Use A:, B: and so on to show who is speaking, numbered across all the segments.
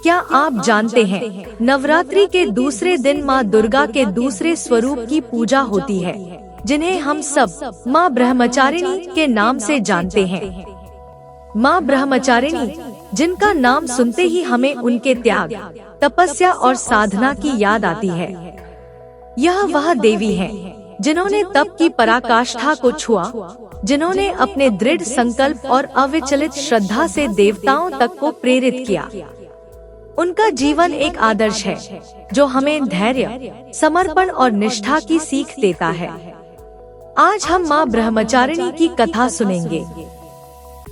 A: क्या आप जानते हैं, नवरात्रि के दूसरे दिन माँ दुर्गा के दूसरे स्वरूप की पूजा होती है, जिन्हें हम सब माँ ब्रह्मचारिणी के नाम से जानते हैं। माँ ब्रह्मचारिणी, जिनका नाम सुनते ही हमें उनके त्याग, तपस्या और साधना की याद आती है। यह वह देवी है जिन्होंने तप की पराकाष्ठा को छुआ, जिन्होंने अपने दृढ़ संकल्प और अविचलित श्रद्धा से देवताओं तक को प्रेरित किया। उनका जीवन एक आदर्श है जो हमें धैर्य, समर्पण और निष्ठा की सीख देता है। आज हम माँ ब्रह्मचारिणी की कथा सुनेंगे,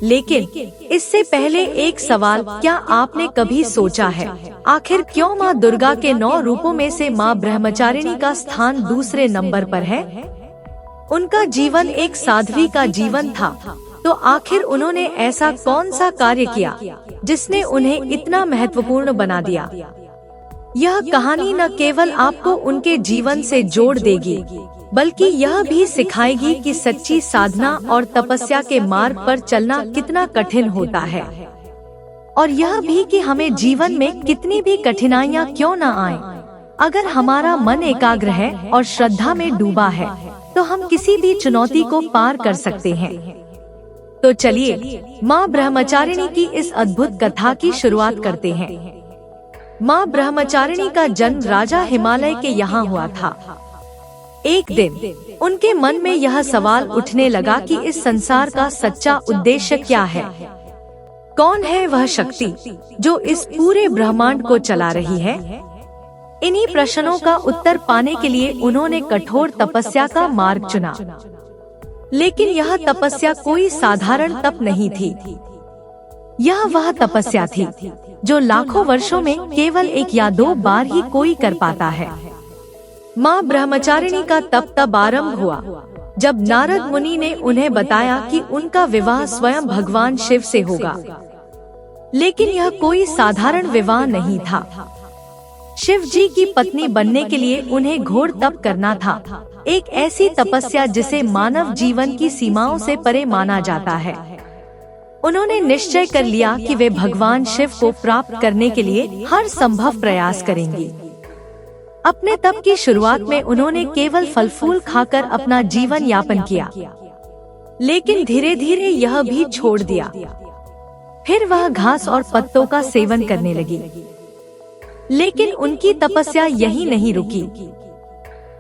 A: लेकिन इससे पहले एक सवाल, क्या आपने कभी सोचा है, आखिर क्यों माँ दुर्गा के 9 रूपों में से माँ ब्रह्मचारिणी का स्थान दूसरे नंबर पर है? उनका जीवन एक साध्वी का जीवन था, तो आखिर उन्होंने ऐसा कौन सा कार्य किया जिसने उन्हें इतना महत्वपूर्ण बना दिया? यह कहानी न केवल आपको उनके जीवन से जोड़ देगी, बल्कि यह भी सिखाएगी कि सच्ची साधना और तपस्या के मार्ग पर चलना कितना कठिन होता है, और यह भी कि हमें जीवन में कितनी भी कठिनाइयाँ क्यों न आए, अगर हमारा मन एकाग्र है और श्रद्धा में डूबा है, तो हम किसी भी चुनौती को पार कर सकते हैं। तो चलिए माँ ब्रह्मचारिणी की इस अद्भुत कथा की शुरुआत करते हैं। माँ ब्रह्मचारिणी का जन्म राजा हिमालय के यहाँ हुआ था। एक दिन उनके मन में यह सवाल उठने लगा कि इस संसार का सच्चा उद्देश्य क्या है? कौन है वह शक्ति जो इस पूरे ब्रह्मांड को चला रही है? इन्हीं प्रश्नों का उत्तर पाने के लिए उन्होंने कठोर तपस्या का मार्ग चुना। लेकिन यह तपस्या कोई साधारण तप नहीं थी। यह वह तपस्या थी जो लाखों वर्षों में केवल 1 या 2 बार ही कोई कर पाता है। माँ ब्रह्मचारिणी का तप तब आरंभ हुआ जब नारद मुनि ने उन्हें बताया कि उनका विवाह स्वयं भगवान शिव से होगा। लेकिन यह कोई साधारण विवाह नहीं था। शिव जी की पत्नी बनने के लिए उन्हें घोर तप करना था, एक ऐसी तपस्या जिसे मानव जीवन की सीमाओं से परे माना जाता है। उन्होंने निश्चय कर लिया कि वे भगवान शिव को प्राप्त करने के लिए हर संभव प्रयास करेंगी। अपने तप की शुरुआत में उन्होंने केवल फल फूल खाकर अपना जीवन यापन किया, लेकिन धीरे धीरे यह भी छोड़ दिया। फिर वह घास और पत्तों का सेवन करने लगी। लेकिन उनकी तपस्या यहीं नहीं रुकी।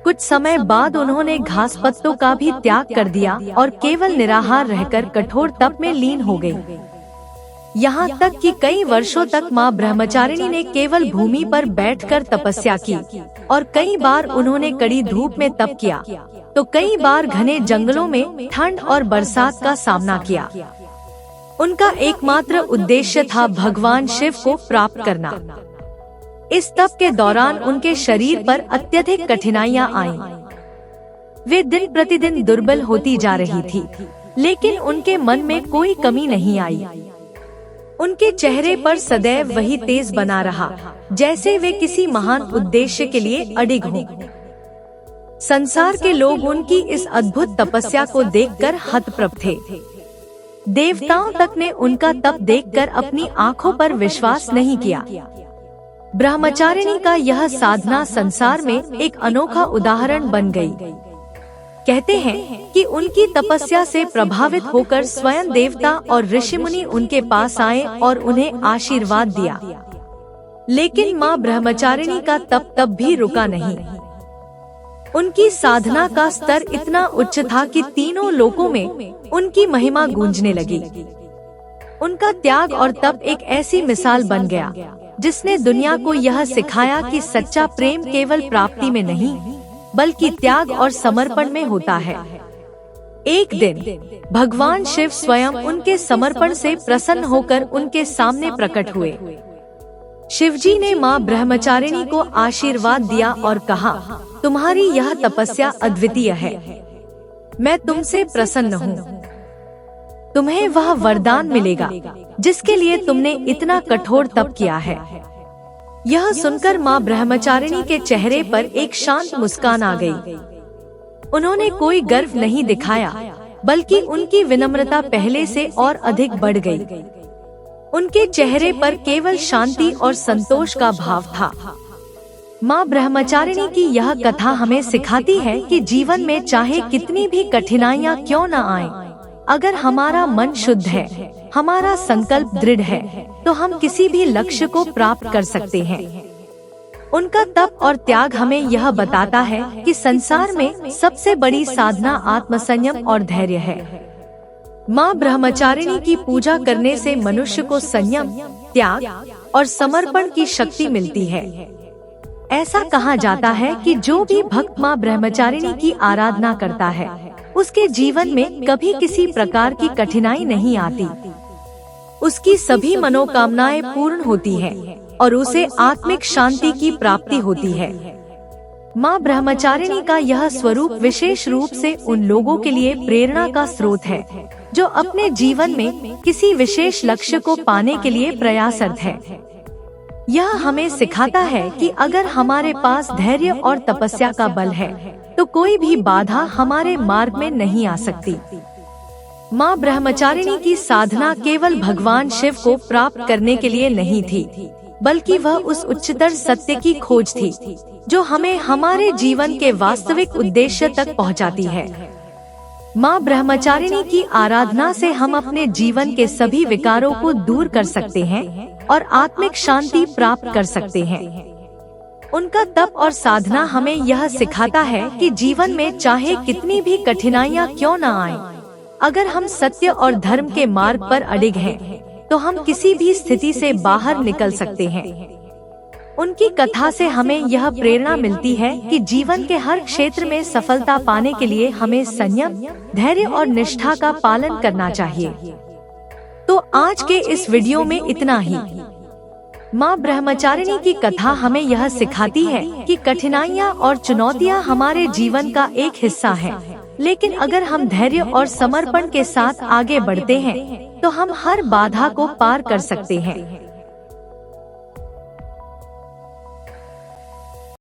A: कुछ समय बाद उन्होंने घास पत्तों का भी त्याग कर दिया और केवल निराहार रहकर कठोर तप में लीन हो गई। यहाँ तक कि कई वर्षों तक माँ ब्रह्मचारिणी ने केवल भूमि पर बैठकर तपस्या की, और कई बार उन्होंने कड़ी धूप में तप किया, तो कई बार घने जंगलों में ठंड और बरसात का सामना किया। उनका एकमात्र उद्देश्य था भगवान शिव को प्राप्त करना। इस तप के दौरान उनके शरीर पर अत्यधिक कठिनाइयां आईं। वे दिन प्रतिदिन दुर्बल होती जा रही थी, लेकिन उनके मन में कोई कमी नहीं आई। उनके चेहरे पर सदैव वही तेज बना रहा, जैसे वे किसी महान उद्देश्य के लिए अडिग हों। संसार के लोग उनकी इस अद्भुत तपस्या को देखकर हतप्रभ थे। देवताओं तक ने उनका तप देखकर अपनी आंखों पर विश्वास नहीं किया। ब्रह्मचारिणी का यह साधना संसार में एक अनोखा उदाहरण बन गई। कहते हैं कि उनकी तपस्या से प्रभावित होकर स्वयं देवता और ऋषि मुनि उनके पास आए और उन्हें आशीर्वाद दिया। लेकिन माँ ब्रह्मचारिणी का तप तब भी रुका नहीं। उनकी साधना का स्तर इतना उच्च था कि तीनों लोकों में उनकी महिमा गूंजने लगी। उनका त्याग और तप एक ऐसी मिसाल बन गया जिसने दुनिया को यह सिखाया कि सच्चा प्रेम केवल प्राप्ति में नहीं, बल्कि त्याग और समर्पण में होता है। एक दिन भगवान शिव स्वयं उनके समर्पण से प्रसन्न होकर उनके सामने प्रकट हुए। शिवजी ने माँ ब्रह्मचारिणी को आशीर्वाद दिया और कहा, तुम्हारी यह तपस्या अद्वितीय है। मैं तुमसे प्रसन्न हूँ। तुम्हें वह वरदान मिलेगा जिसके लिए तुमने इतना कठोर तप किया है। यह सुनकर माँ ब्रह्मचारिणी के चेहरे पर एक शांत मुस्कान आ गई। उन्होंने कोई गर्व नहीं दिखाया, बल्कि उनकी विनम्रता पहले से और अधिक बढ़ गई। उनके चेहरे पर केवल शांति और संतोष का भाव था। माँ ब्रह्मचारिणी की यह कथा हमें सिखाती है कि जीवन में चाहे कितनी भी कठिनाइयाँ क्यों न आए, अगर हमारा मन शुद्ध है, हमारा संकल्प दृढ़ है, तो हम किसी भी लक्ष्य को प्राप्त कर सकते हैं। उनका तप और त्याग हमें यह बताता है कि संसार में सबसे बड़ी साधना आत्मसंयम और धैर्य है। माँ ब्रह्मचारिणी की पूजा करने से मनुष्य को संयम, त्याग और समर्पण की शक्ति मिलती है। ऐसा कहा जाता है कि जो भी भक्त माँ ब्रह्मचारिणी की आराधना करता है, उसके जीवन में कभी किसी प्रकार की कठिनाई नहीं आती। उसकी सभी मनोकामनाएं पूर्ण होती हैं और उसे आत्मिक शांति की प्राप्ति होती है। माँ ब्रह्मचारिणी का यह स्वरूप विशेष रूप से उन लोगों के लिए प्रेरणा का स्रोत है जो अपने जीवन में किसी विशेष लक्ष्य को पाने के लिए प्रयासरत है। यह हमें सिखाता है कि अगर हमारे पास धैर्य और तपस्या का बल है, तो कोई भी बाधा हमारे मार्ग में नहीं आ सकती। माँ ब्रह्मचारिणी की साधना केवल भगवान शिव को प्राप्त करने के लिए नहीं थी, बल्कि वह उस उच्चतर सत्य की खोज थी जो हमें हमारे जीवन के वास्तविक उद्देश्य तक पहुँचाती है। माँ ब्रह्मचारिणी की आराधना से हम अपने जीवन के सभी विकारों को दूर कर सकते हैं और आत्मिक शांति प्राप्त कर सकते हैं। उनका तप और साधना हमें यह सिखाता है कि जीवन में चाहे कितनी भी कठिनाइयाँ क्यों न आए, अगर हम सत्य और धर्म के मार्ग पर अडिग हैं, तो हम किसी भी स्थिति से बाहर निकल सकते हैं। उनकी कथा से हमें यह प्रेरणा मिलती है कि जीवन के हर क्षेत्र में सफलता पाने के लिए हमें संयम, धैर्य और निष्ठा का पालन करना चाहिए। तो आज के इस वीडियो में इतना ही। माँ ब्रह्मचारिणी की कथा हमें यह सिखाती है कि कठिनाइयाँ और चुनौतियाँ हमारे जीवन का एक हिस्सा है, लेकिन अगर हम धैर्य और समर्पण के साथ आगे बढ़ते हैं, तो हम हर बाधा को पार कर सकते हैं।